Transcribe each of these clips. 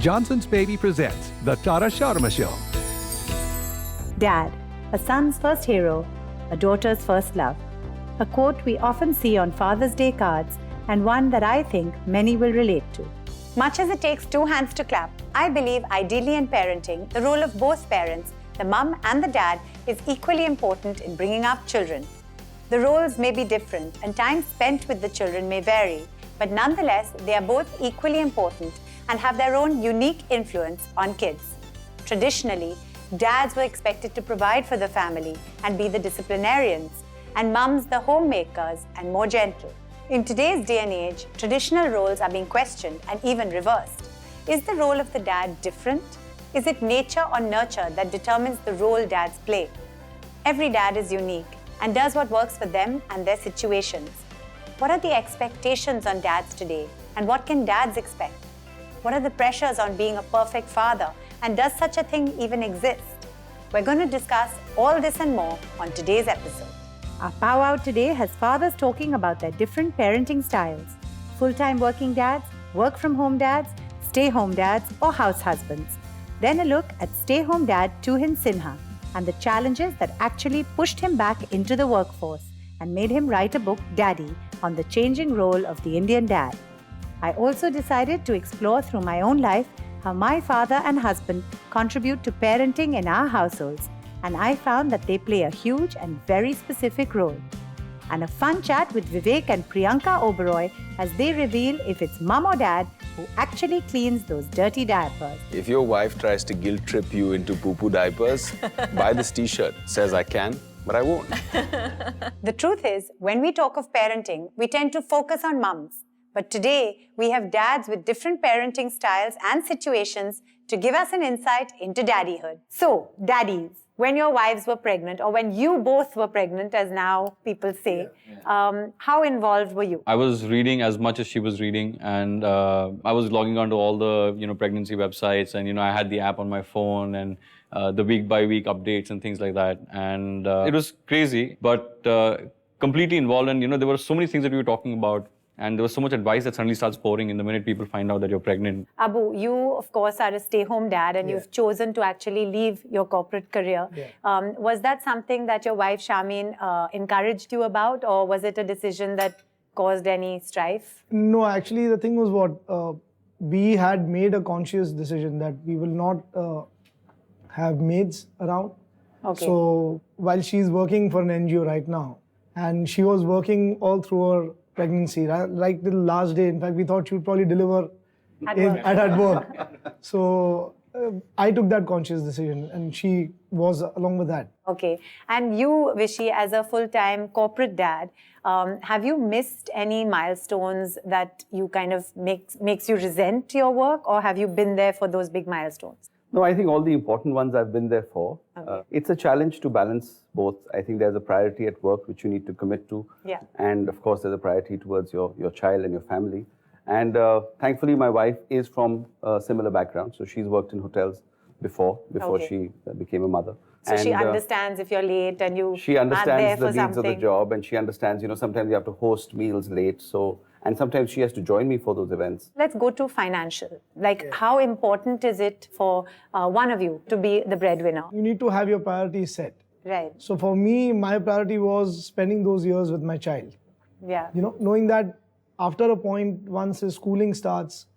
Johnson's Baby presents The Tara Sharma Show. Dad, a son's first hero, a daughter's first love. A quote we often see on Father's Day cards and one that I think many will relate to. Much as it takes two hands to clap, I believe ideally in parenting, the role of both parents, the mum and the dad, is equally important in bringing up children. The roles may be different and time spent with the children may vary, but nonetheless, they are both equally important and have their own unique influence on kids. Traditionally, dads were expected to provide for the family and be the disciplinarians, and mums the homemakers and more gentle. In today's day and age, traditional roles are being questioned and even reversed. Is the role of the dad different? Is it nature or nurture that determines the role dads play? Every dad is unique and does what works for them and their situations. What are the expectations on dads today, and what can dads expect? What are the pressures on being a perfect father, and does such a thing even exist? We're going to discuss all this and more on today's episode. Our powwow today has fathers talking about their different parenting styles. Full-time working dads, work-from-home dads, stay-home dads, or house husbands. Then a look at stay-home dad Tuhin Sinha and the challenges that actually pushed him back into the workforce and made him write a book, Daddy, on the changing role of the Indian dad. I also decided to explore through my own life how my father and husband contribute to parenting in our households, and I found that they play a huge and very specific role. And a fun chat with Vivek and Priyanka Oberoi as they reveal if it's mum or dad who actually cleans those dirty diapers. If your wife tries to guilt trip you into poo-poo diapers, buy this t-shirt. Says I can, but I won't. The truth is, when we talk of parenting, we tend to focus on mums. But today, we have dads with different parenting styles and situations to give us an insight into daddyhood. So, daddies, when your wives were pregnant, or when you both were pregnant, as now people say, how involved were you? I was reading as much as she was reading, and I was logging onto all the pregnancy websites, and I had the app on my phone, and the week-by-week updates and things like that. And it was crazy, but completely involved. And there were so many things that we were talking about. And there was so much advice that suddenly starts pouring in the minute people find out that you're pregnant. Abu, you, of course, are a stay-home dad and you've chosen to actually leave your corporate career. Was that something that your wife, Shamin, encouraged you about, or was it a decision that caused any strife? No, actually, the thing was what we had made a conscious decision that we will not have maids around. Okay. So while she's working for an NGO right now, and she was working all through her pregnancy, right? The last day, in fact, we thought she would probably deliver at work. So I took that conscious decision, and she was along with that. Okay. And you, Vishy, as a full-time corporate dad, have you missed any milestones that you kind of makes you resent your work, or have you been there for those big milestones? No, I think all the important ones I've been there for. Okay. It's a challenge to balance both. I think there's a priority at work which you need to commit to. Yeah. And of course, there's a priority towards your child and your family. And thankfully, my wife is from a similar background. So she's worked in hotels before she became a mother. So she understands if you're late and you she understands are there the for needs something. of the job, and she understands, sometimes you have to host meals late. And sometimes she has to join me for those events. Let's go to financial. How important is it for one of you to be the breadwinner? You need to have your priorities set. Right. So for me, my priority was spending those years with my child. Yeah. Knowing that after a point, once his schooling starts,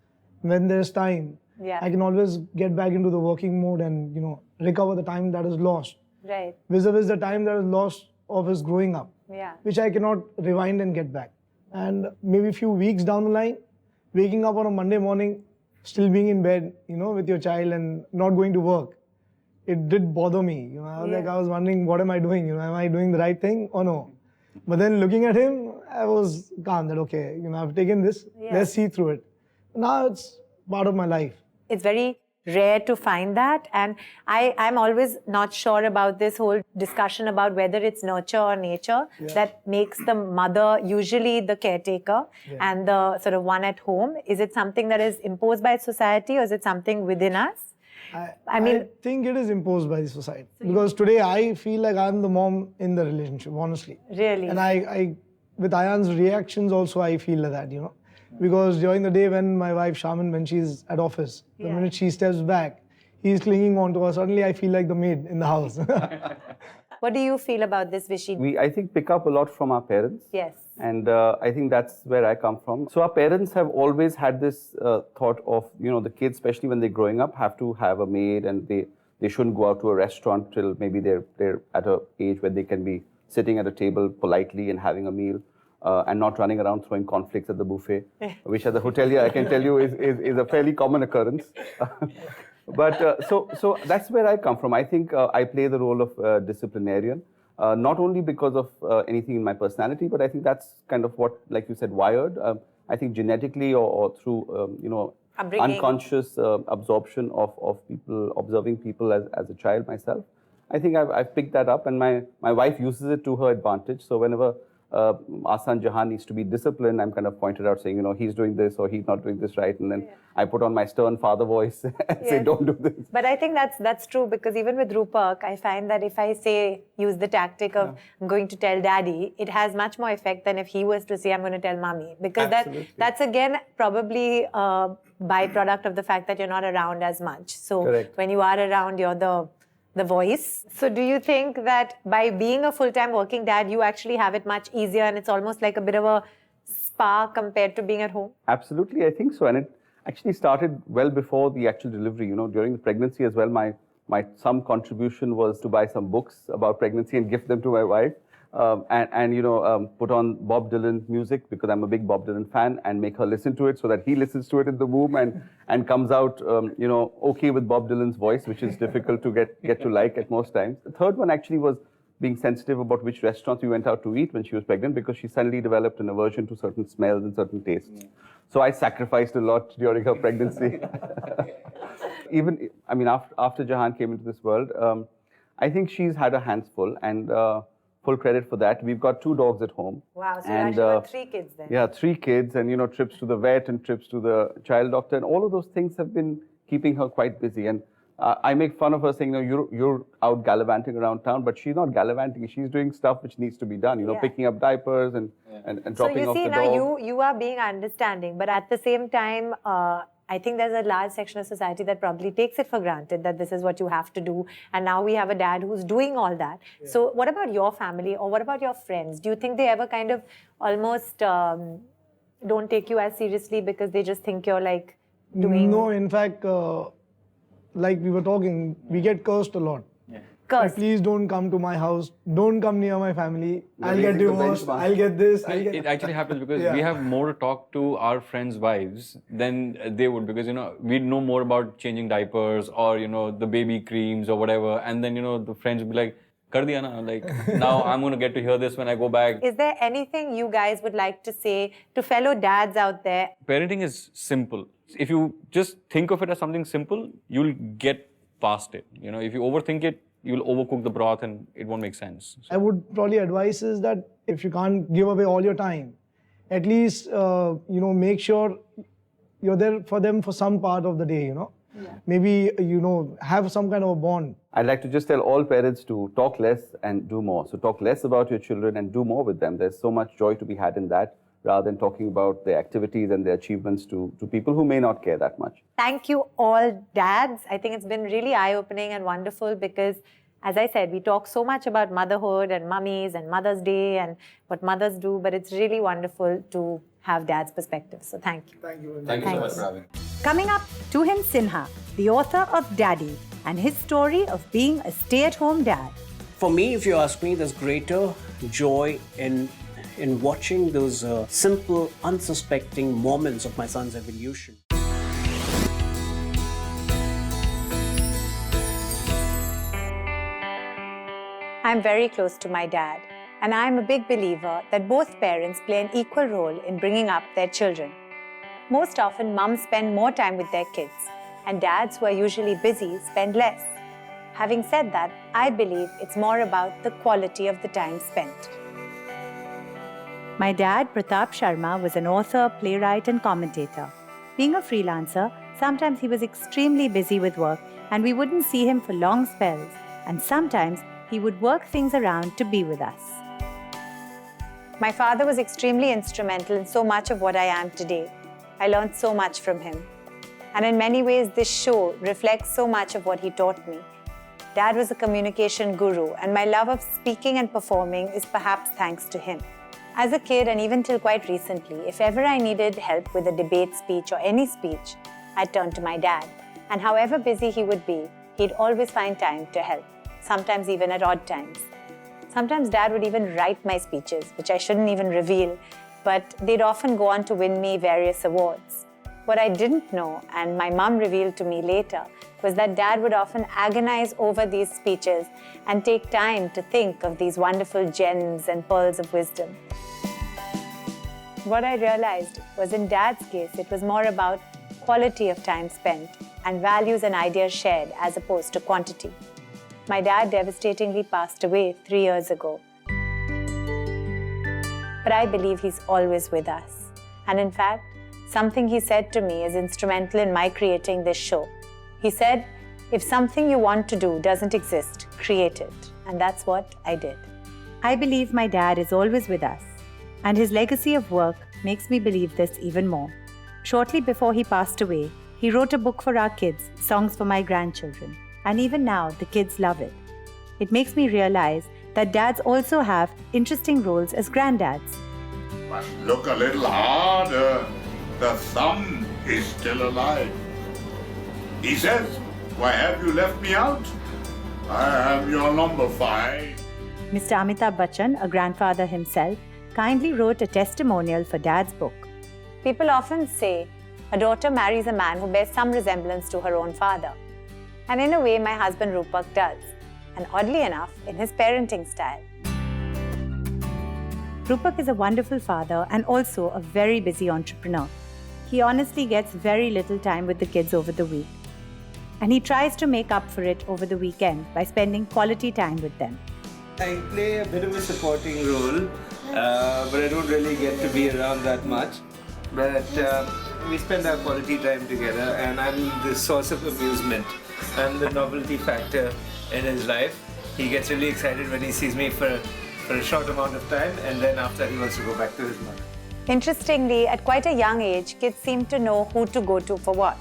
when there's time, I can always get back into the working mode and, recover the time that is lost. Right. Vis-a-vis the time that is lost of his growing up, which I cannot rewind and get back. And maybe a few weeks down the line, waking up on a Monday morning, still being in bed, with your child and not going to work, it did bother me. I was wondering, what am I doing? Am I doing the right thing or no? But then looking at him, I was calm that, okay, I've taken this, let's see through it. Now it's part of my life. It's very rare to find that, and I'm always not sure about this whole discussion about whether it's nurture or nature that makes the mother usually the caretaker and the sort of one at home. Is it something that is imposed by society, or is it something within us? I think it is imposed by the society, because today I feel like I'm the mom in the relationship, honestly. Really? And I with Ayan's reactions also, I feel like that, Because during the day when my wife Shaman, when she's at office, the minute she steps back, he's clinging on to her. Suddenly I feel like the maid in the house. What do you feel about this, Vishy? We, I think, pick up a lot from our parents. Yes. And I think that's where I come from. So our parents have always had this thought of, the kids, especially when they're growing up, have to have a maid, and they shouldn't go out to a restaurant till maybe they're at an age where they can be sitting at a table politely and having a meal, and not running around throwing conflicts at the buffet, which at the hotelier, I can tell you, is a fairly common occurrence. But so that's where I come from. I think I play the role of disciplinarian, not only because of anything in my personality, but I think that's kind of what, like you said, wired. I think genetically or through unconscious absorption of people, observing people as a child myself. I think I've picked that up, and my wife uses it to her advantage. So whenever our son Jahan needs to be disciplined, I'm kind of pointed out saying, he's doing this or he's not doing this right. And then I put on my stern father voice and say, don't do this. But I think that's true, because even with Rupak, I find that if I use the tactic of I'm going to tell daddy, it has much more effect than if he was to say, I'm going to tell mommy. Because that's again probably a byproduct of the fact that you're not around as much. So when you are around, you're the voice. So do you think that by being a full-time working dad, you actually have it much easier, and it's almost like a bit of a spa compared to being at home? Absolutely, I think so. And it actually started well before the actual delivery. During the pregnancy as well, my some contribution was to buy some books about pregnancy and gift them to my wife. And put on Bob Dylan music, because I'm a big Bob Dylan fan, and make her listen to it so that he listens to it in the womb and comes out, okay with Bob Dylan's voice, which is difficult to get to like at most times. The third one actually was being sensitive about which restaurants we went out to eat when she was pregnant, because she suddenly developed an aversion to certain smells and certain tastes. So I sacrificed a lot during her pregnancy. After Jahan came into this world, I think she's had her hands full, and full credit for that. We've got 2 dogs at home. Wow, so you actually got 3 kids then. Yeah, 3 kids, and trips to the vet and trips to the child doctor, and all of those things have been keeping her quite busy. And I make fun of her saying, you're out gallivanting around town, but she's not gallivanting. She's doing stuff which needs to be done, picking up diapers and dropping off the dog. So you see, now you are being understanding, but at the same time, I think there's a large section of society that probably takes it for granted that this is what you have to do. And now we have a dad who's doing all that. Yeah. So what about your family, or what about your friends? Do you think they ever kind of almost don't take you as seriously because they just think you're like doing... No, in fact, like we were talking, we get cursed a lot. Cursed. Please don't come to my house. Don't come near my family. I'll get divorced. I'll get this. It actually happens because we have more to talk to our friends' wives than they would, because we know more about changing diapers or the baby creams or whatever, and then the friends would be like, "Kar diya na," like now I'm going to get to hear this when I go back. Is there anything you guys would like to say to fellow dads out there? Parenting is simple. If you just think of it as something simple, you'll get past it. If you overthink it, you'll overcook the broth and it won't make sense. So. I would probably advise is that if you can't give away all your time, at least, make sure you're there for them for some part of the day, Maybe, have some kind of a bond. I'd like to just tell all parents to talk less and do more. So talk less about your children and do more with them. There's so much joy to be had in that, rather than talking about their activities and their achievements to people who may not care that much. Thank you all dads. I think it's been really eye-opening and wonderful because, as I said, we talk so much about motherhood and mummies and Mother's Day and what mothers do, but it's really wonderful to have dad's perspective. So thank you. Thank you. Thank you so much for having me. Coming up, Tuhin Sinha, the author of Daddy, and his story of being a stay-at-home dad. For me, if you ask me, there's greater joy in watching those simple, unsuspecting moments of my son's evolution. I'm very close to my dad, and I'm a big believer that both parents play an equal role in bringing up their children. Most often, mums spend more time with their kids, and dads who are usually busy spend less. Having said that, I believe it's more about the quality of the time spent. My dad, Tara Sharma, was an author, playwright, and commentator. Being a freelancer, sometimes he was extremely busy with work, and we wouldn't see him for long spells, and sometimes he would work things around to be with us. My father was extremely instrumental in so much of what I am today. I learned so much from him. And in many ways, this show reflects so much of what he taught me. Dad was a communication guru, and my love of speaking and performing is perhaps thanks to him. As a kid, and even till quite recently, if ever I needed help with a debate speech or any speech, I'd turn to my dad. And however busy he would be, he'd always find time to help, sometimes even at odd times. Sometimes Dad would even write my speeches, which I shouldn't even reveal, but they'd often go on to win me various awards. What I didn't know, and my mum revealed to me later, was that Dad would often agonize over these speeches and take time to think of these wonderful gems and pearls of wisdom. What I realized was in Dad's case, it was more about quality of time spent and values and ideas shared as opposed to quantity. My dad devastatingly passed away 3 years ago. But I believe he's always with us. And in fact, something he said to me is instrumental in my creating this show. He said, if something you want to do doesn't exist, create it. And that's what I did. I believe my dad is always with us. And his legacy of work makes me believe this even more. Shortly before he passed away, he wrote a book for our kids, Songs for My Grandchildren. And even now, the kids love it. It makes me realize that dads also have interesting roles as granddads. Must look a little harder. The thumb is still alive. He says, why have you left me out? I am your number 5. Mr. Amitabh Bachchan, a grandfather himself, kindly wrote a testimonial for Dad's book. People often say a daughter marries a man who bears some resemblance to her own father. And in a way, my husband Rupak does. And oddly enough, in his parenting style. Rupak is a wonderful father and also a very busy entrepreneur. He honestly gets very little time with the kids over the week. And he tries to make up for it over the weekend by spending quality time with them. I play a bit of a supporting role, but I don't really get to be around that much. But we spend our quality time together, and I'm the source of amusement. I'm the novelty factor in his life. He gets really excited when he sees me for a short amount of time, and then after he wants to go back to his mother. Interestingly, at quite a young age, kids seem to know who to go to for what.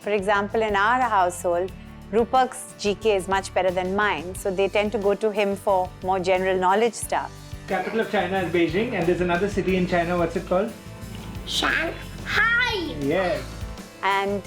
For example, in our household, Rupak's GK is much better than mine, so they tend to go to him for more general knowledge stuff. Capital of China is Beijing, and there's another city in China. What's it called? Shanghai! Yes. And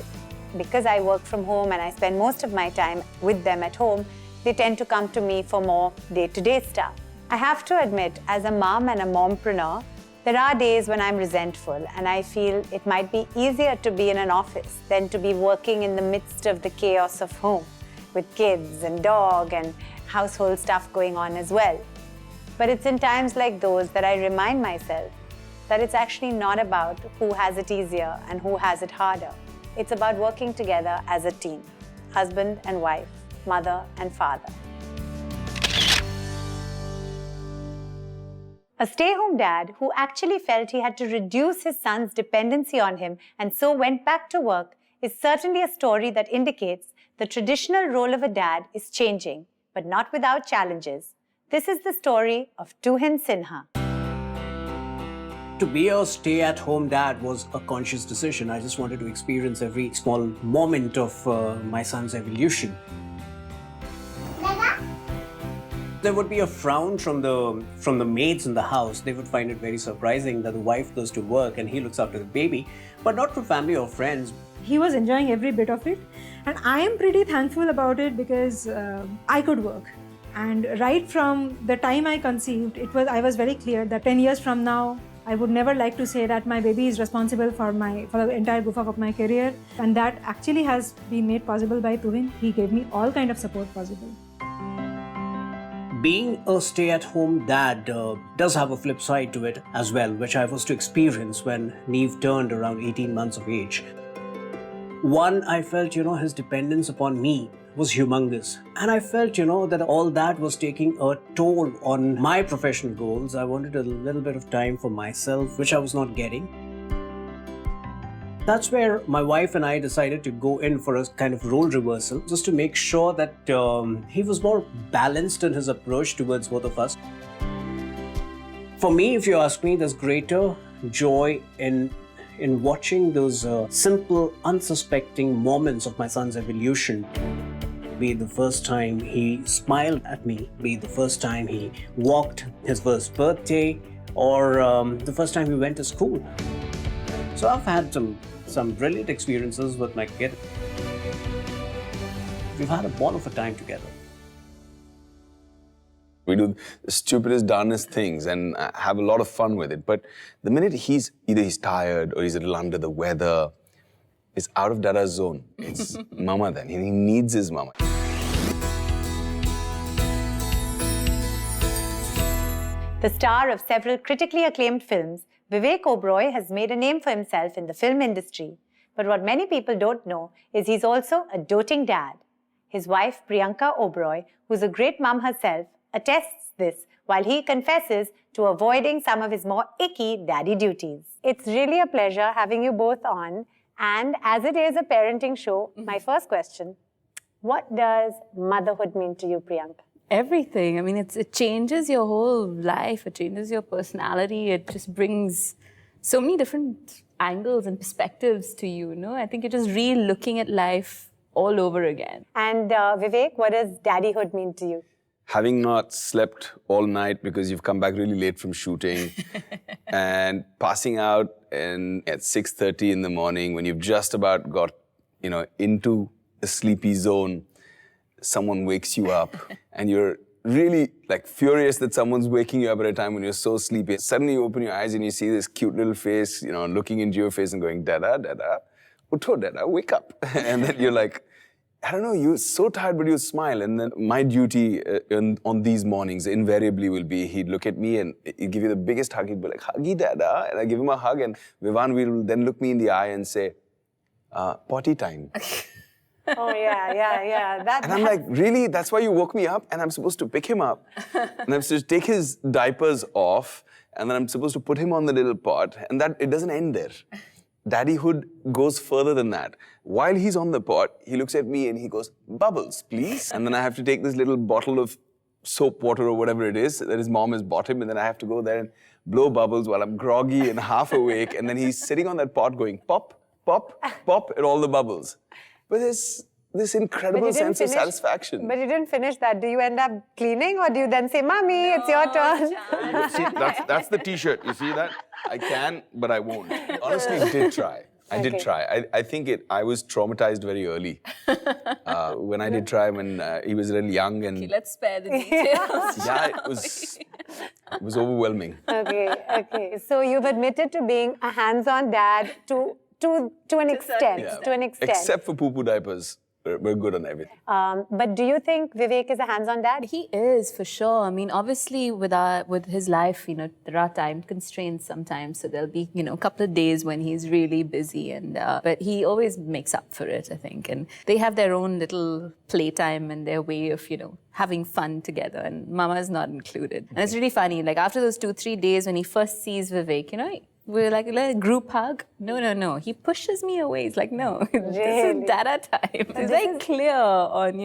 because I work from home and I spend most of my time with them at home, they tend to come to me for more day-to-day stuff. I have to admit, as a mom and a mompreneur, there are days when I'm resentful and I feel it might be easier to be in an office than to be working in the midst of the chaos of home with kids and dog and household stuff going on as well. But it's in times like those that I remind myself that it's actually not about who has it easier and who has it harder. It's about working together as a team, husband and wife, mother and father. A stay-home dad who actually felt he had to reduce his son's dependency on him and so went back to work is certainly a story that indicates the traditional role of a dad is changing, but not without challenges. This is the story of Tuhin Sinha. To be a stay-at-home dad was a conscious decision. I just wanted to experience every small moment of my son's evolution. There would be a frown from the maids in the house. They would find it very surprising that the wife goes to work and he looks after the baby, but not from family or friends. He was enjoying every bit of it, and I am pretty thankful about it because I could work. And right from the time I conceived, I was very clear that 10 years from now, I would never like to say that my baby is responsible for the entire goof up of my career, and that actually has been made possible by Tuhin. He gave me all kind of support possible. Being a stay-at-home dad does have a flip side to it as well, which I was to experience when Neve turned around 18 months of age. One, I felt, his dependence upon me was humongous. And I felt, that all that was taking a toll on my professional goals. I wanted a little bit of time for myself, which I was not getting. That's where my wife and I decided to go in for a kind of role reversal, just to make sure that he was more balanced in his approach towards both of us. For me, if you ask me, there's greater joy in in watching those simple, unsuspecting moments of my son's evolution. Be it the first time he smiled at me, be it the first time he walked, his first birthday, or the first time he went to school. So I've had some brilliant experiences with my kid. We've had a ball of a time together. We do the stupidest, darnest things and have a lot of fun with it. But the minute he's tired or he's a little under the weather, it's out of Dada's zone. It's mama then. He needs his mama. The star of several critically acclaimed films, Vivek Oberoi has made a name for himself in the film industry. But what many people don't know is he's also a doting dad. His wife, Priyanka Oberoi, who's a great mum herself, attests this while he confesses to avoiding some of his more icky daddy duties. It's really a pleasure having you both on. And as it is a parenting show, my first question, what does motherhood mean to you, Priyanka? Everything. I mean, it changes your whole life. It changes your personality. It just brings so many different angles and perspectives to you, no? I think you're just re-looking at life all over again. And Vivek, what does daddyhood mean to you? Having not slept all night because you've come back really late from shooting and passing out at 6:30 in the morning when you've just about got, into a sleepy zone, someone wakes you up and you're really furious that someone's waking you up at a time when you're so sleepy. Suddenly you open your eyes and you see this cute little face, looking into your face and going, Dada, Dada, Utho, Dada, wake up. And then you're like, I don't know, you're so tired, but you smile. And then my duty on these mornings invariably will be, he'd look at me and he'd give you the biggest hug. He'd be like, huggy, Dada. And I give him a hug and Vivan will then look me in the eye and say, potty time. Oh, yeah. And I'm like, really? That's why you woke me up? And I'm supposed to pick him up. And I'm supposed to take his diapers off. And then I'm supposed to put him on the little pot. And that it doesn't end there. Daddyhood goes further than that. While he's on the pot, he looks at me and he goes, bubbles, please. And then I have to take this little bottle of soap water or whatever it is that his mom has bought him. And then I have to go there and blow bubbles while I'm groggy and half awake. And then he's sitting on that pot going, pop, pop, pop at all the bubbles. But there's this incredible sense of satisfaction. But you didn't finish that. Do you end up cleaning or do you then say, Mommy, it's your turn? See, that's the t-shirt. You see that? I can, but I won't. Honestly, I did try. I did try. I think I was traumatized very early. When I did try when he was really young and... Okay, let's spare the details. Yeah, it was overwhelming. Okay. So you've admitted to being a hands-on dad to an extent. Yeah. To an extent. Except for poo-poo diapers. We're good on everything. But do you think Vivek is a hands-on dad? He is, for sure. I mean, obviously, with his life, there are time constraints sometimes. So there'll be, a couple of days when he's really busy. But he always makes up for it, I think. And they have their own little playtime and their way of, having fun together. And Mama's not included. And it's really funny. After those 2-3 days when he first sees Vivek, we're like a group hug. No. He pushes me away. He's like, no, this is Dada time. He's very clear on,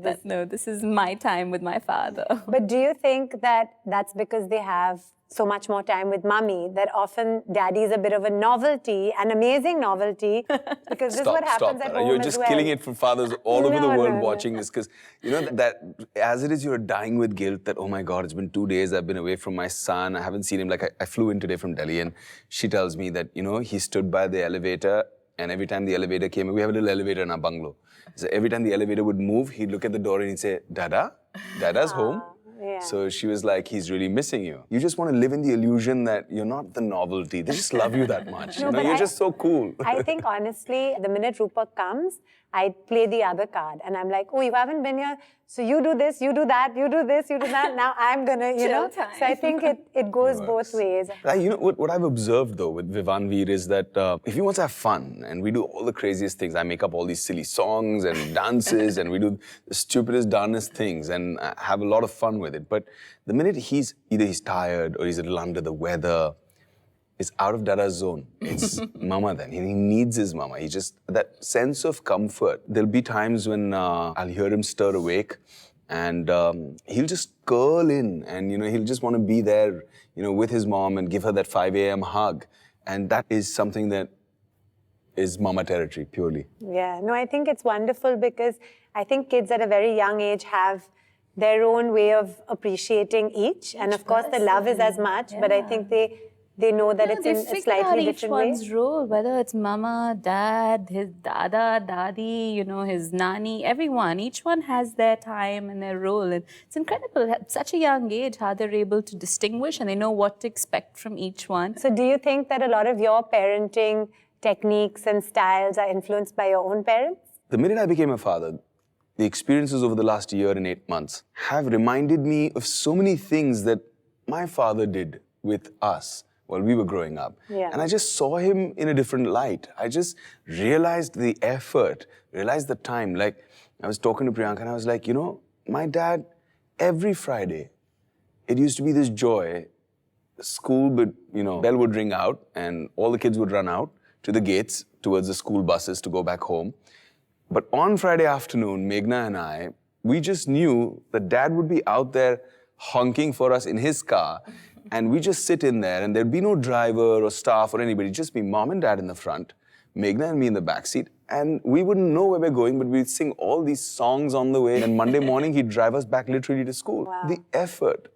that no, this is my time with my father. But do you think that that's because they have so much more time with Mummy, that often Daddy is a bit of a novelty, an amazing novelty, because this is what happens at home You're just killing it for fathers all over the world watching this, because that as it is, you're dying with guilt that, oh my God, it's been 2 days, I've been away from my son, I haven't seen him. I flew in today from Delhi and she tells me that, he stood by the elevator and every time the elevator came, we have a little elevator in our bungalow. So every time the elevator would move, he'd look at the door and he'd say, Dada? Dada's home? Yeah. So she was like, he's really missing you. You just want to live in the illusion that you're not the novelty. They just love you that much. You're just so cool. I think, honestly, the minute Rupak comes, I play the other card. And I'm like, oh, you haven't been here. So you do this, you do that, you do this, you do that. Now I'm going to, Time. So I think it goes both ways. What I've observed, though, with Vivan Veer is that if he wants to have fun, and we do all the craziest things, I make up all these silly songs and dances, and we do the stupidest, darnest things, and have a lot of fun with it. But the minute he's tired or he's a little under the weather, it's out of Dada's zone. It's mama then. He needs his mama. He just, that sense of comfort. There'll be times when I'll hear him stir awake and he'll just curl in and, he'll just want to be there, with his mom and give her that 5 a.m. hug. And that is something that is mama territory, purely. Yeah, no, I think it's wonderful because I think kids at a very young age have their own way of appreciating each. And of course, the love is as much, but I think they know that it's in a slightly different way. Each one's role, whether it's mama, dad, his dada, dadi, you know, his nani, everyone. Each one has their time and their role. And it's incredible at such a young age how they're able to distinguish and they know what to expect from each one. So do you think that a lot of your parenting techniques and styles are influenced by your own parents? The minute I became a father, the experiences over the last year and 8 months have reminded me of so many things that my father did with us while we were growing up. Yeah. And I just saw him in a different light. I just realized the effort, realized the time. Like, I was talking to Priyanka and I was like, you know, my dad, every Friday, it used to be this joy. School, but, you know, bell would ring out and all the kids would run out to the gates towards the school buses to go back home. But on Friday afternoon, Meghna and I, we just knew that Dad would be out there honking for us in his car, and we just sit in there, and there'd be no driver or staff or anybody, just be Mom and Dad in the front, Meghna and me in the back seat, and we wouldn't know where we're going, but we'd sing all these songs on the way, and Monday morning he'd drive us back literally to school. Wow. The effort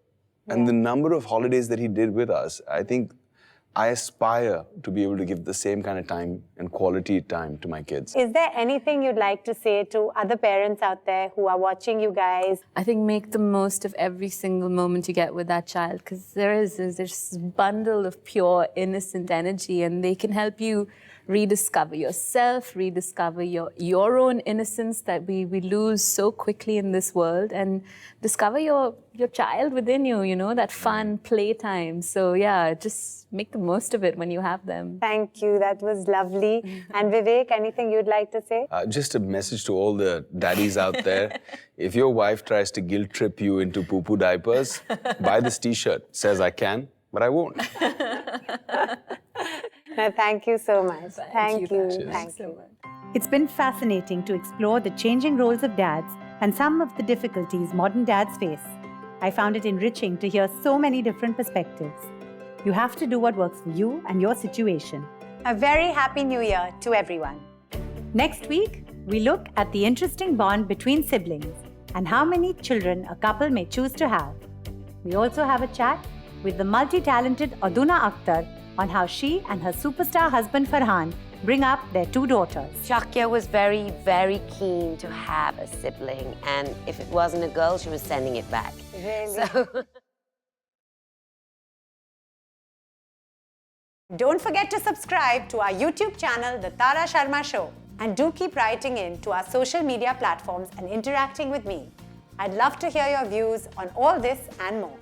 and the number of holidays that he did with us, I think I aspire to be able to give the same kind of time and quality time to my kids. Is there anything you'd like to say to other parents out there who are watching you guys? I think make the most of every single moment you get with that child, because there's this bundle of pure, innocent energy, and they can help you rediscover yourself, rediscover your own innocence that we lose so quickly in this world, and discover your child within you, you know, that fun playtime. So yeah, just make the most of it when you have them. Thank you, that was lovely. And Vivek, anything you'd like to say? Just a message to all the daddies out there. If your wife tries to guilt trip you into poo-poo diapers, buy this t-shirt. It says I can, but I won't. No, thank you so much. Thank you. Cheers. Thank you. It's been fascinating to explore the changing roles of dads and some of the difficulties modern dads face. I found it enriching to hear so many different perspectives. You have to do what works for you and your situation. A very happy New Year to everyone. Next week, we look at the interesting bond between siblings and how many children a couple may choose to have. We also have a chat with the multi-talented Aduna Akhtar on how she and her superstar husband Farhan bring up their 2 daughters. Shakya was very, very keen to have a sibling, and if it wasn't a girl, she was sending it back. Really? So Don't forget to subscribe to our YouTube channel, The Tara Sharma Show. And do keep writing in to our social media platforms and interacting with me. I'd love to hear your views on all this and more.